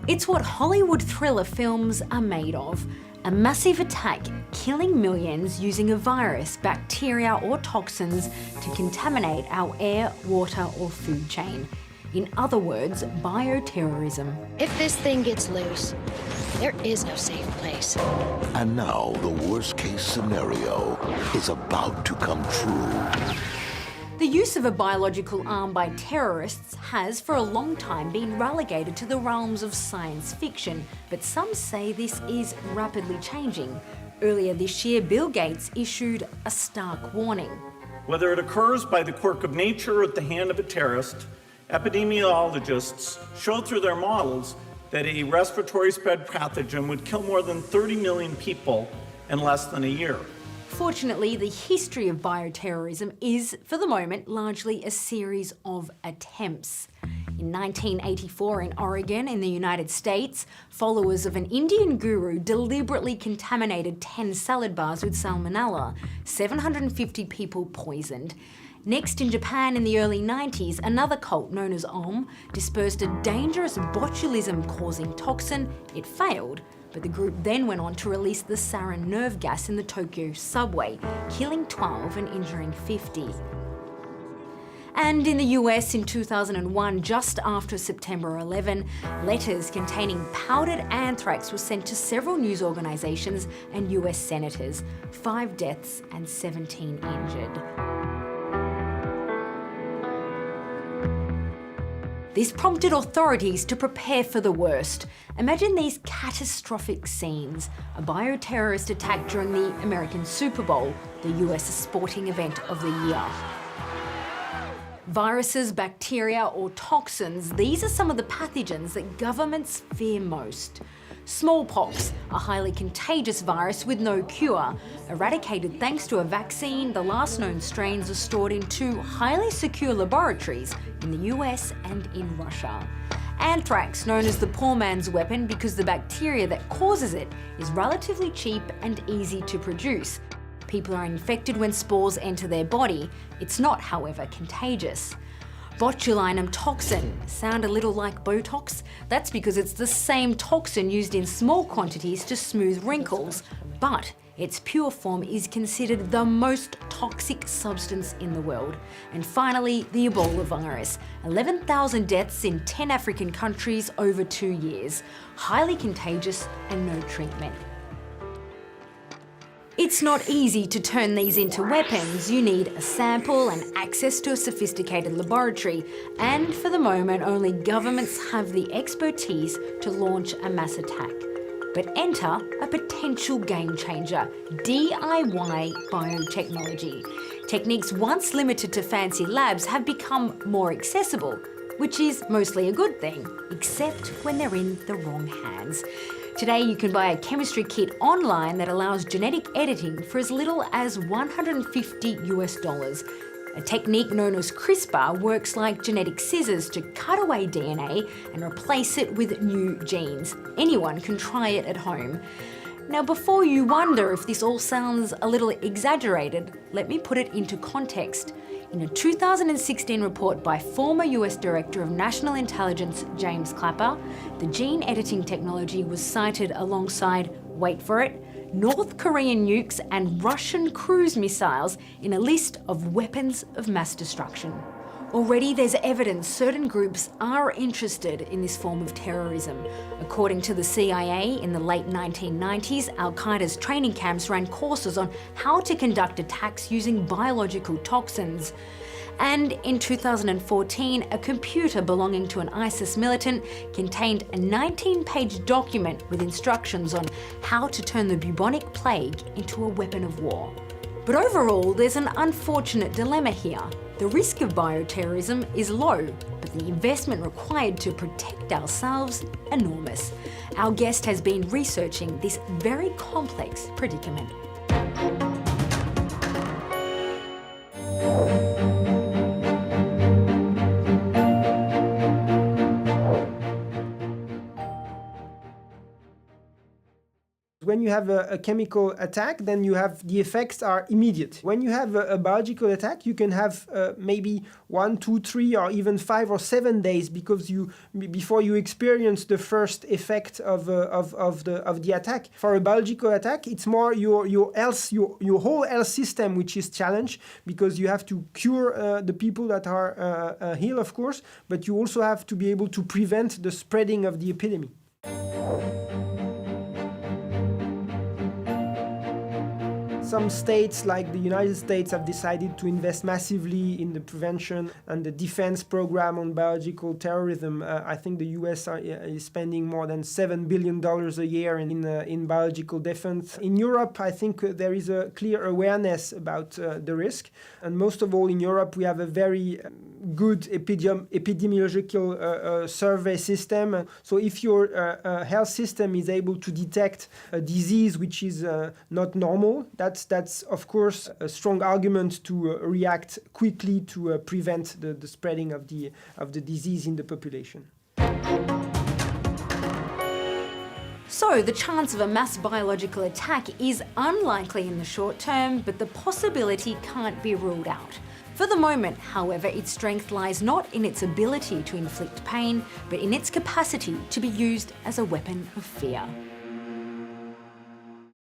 It's what Hollywood thriller films are made of. A massive attack killing millions using a virus, bacteria or toxins to contaminate our air, water or food chain. In other words, bioterrorism. If this thing gets loose, there is no safe place. And now the worst case scenario is about to come true. The use of a biological arm by terrorists has for a long time been relegated to the realms of science fiction, but some say this is rapidly changing. Earlier this year, Bill Gates issued a stark warning. Whether it occurs by the quirk of nature or at the hand of a terrorist, epidemiologists show through their models that a respiratory spread pathogen would kill more than 30 million people in less than a year. Fortunately, the history of bioterrorism is, for the moment, largely a series of attempts. In 1984 in Oregon, in the United States, followers of an Indian guru deliberately contaminated 10 salad bars with salmonella, 750 people poisoned. Next, in Japan in the early 90s, another cult known as Om dispersed a dangerous botulism-causing toxin. It failed, but the group then went on to release the sarin nerve gas in the Tokyo subway, killing 12 and injuring 50. And in the US in 2001, just after September 11, letters containing powdered anthrax were sent to several news organisations and US senators. 5 deaths and 17 injured. This prompted authorities to prepare for the worst. Imagine these catastrophic scenes. A bioterrorist attack during the American Super Bowl, the US sporting event of the year. Viruses, bacteria or toxins, these are some of the pathogens that governments fear most. Smallpox, a highly contagious virus with no cure. Eradicated thanks to a vaccine, the last known strains are stored in 2 highly secure laboratories in the US and in Russia. Anthrax, known as the poor man's weapon because the bacteria that causes it is relatively cheap and easy to produce. People are infected when spores enter their body. It's not, however, contagious. Botulinum toxin. Sound a little like Botox? That's because it's the same toxin used in small quantities to smooth wrinkles, but its pure form is considered the most toxic substance in the world. And finally, the Ebola virus. 11,000 deaths in 10 African countries over 2 years. Highly contagious and no treatment. It's not easy to turn these into weapons. You need a sample and access to a sophisticated laboratory. And for the moment, only governments have the expertise to launch a mass attack. But enter a potential game changer, DIY biotechnology. Techniques once limited to fancy labs have become more accessible, which is mostly a good thing, except when they're in the wrong hands. Today you can buy a chemistry kit online that allows genetic editing for as little as $150 US. A technique known as CRISPR works like genetic scissors to cut away DNA and replace it with new genes. Anyone can try it at home. Now, before you wonder if this all sounds a little exaggerated, let me put it into context. In a 2016 report by former US Director of National Intelligence James Clapper, the gene editing technology was cited alongside, wait for it, North Korean nukes and Russian cruise missiles in a list of weapons of mass destruction. Already there's evidence certain groups are interested in this form of terrorism. According to the CIA, in the late 1990s, Al-Qaeda's training camps ran courses on how to conduct attacks using biological toxins. And in 2014, a computer belonging to an ISIS militant contained a 19-page document with instructions on how to turn the bubonic plague into a weapon of war. But overall, there's an unfortunate dilemma here. The risk of bioterrorism is low, but the investment required to protect ourselves enormous. Our guest has been researching this very complex predicament. When When you have a chemical attack, then you have the effects are immediate. When you have a biological attack, you can have maybe 1, 2, 3, or even 5 or 7 days before you experience the first effect of the attack. For a biological attack, it's more your whole health system which is challenged, because you have to cure the people that are ill, of course, but you also have to be able to prevent the spreading of the epidemic. Some states, like the United States, have decided to invest massively in the prevention and the defense program on biological terrorism. I think the US is spending more than $7 billion a year in biological defense. In Europe, I think there is a clear awareness about the risk. And most of all, in Europe, we have a very good epidemiological survey system. So if your health system is able to detect a disease which is not normal, that's of course a strong argument to react quickly to prevent the spreading of the disease in the population. So the chance of a mass biological attack is unlikely in the short term, but the possibility can't be ruled out. For the moment, however, its strength lies not in its ability to inflict pain, but in its capacity to be used as a weapon of fear.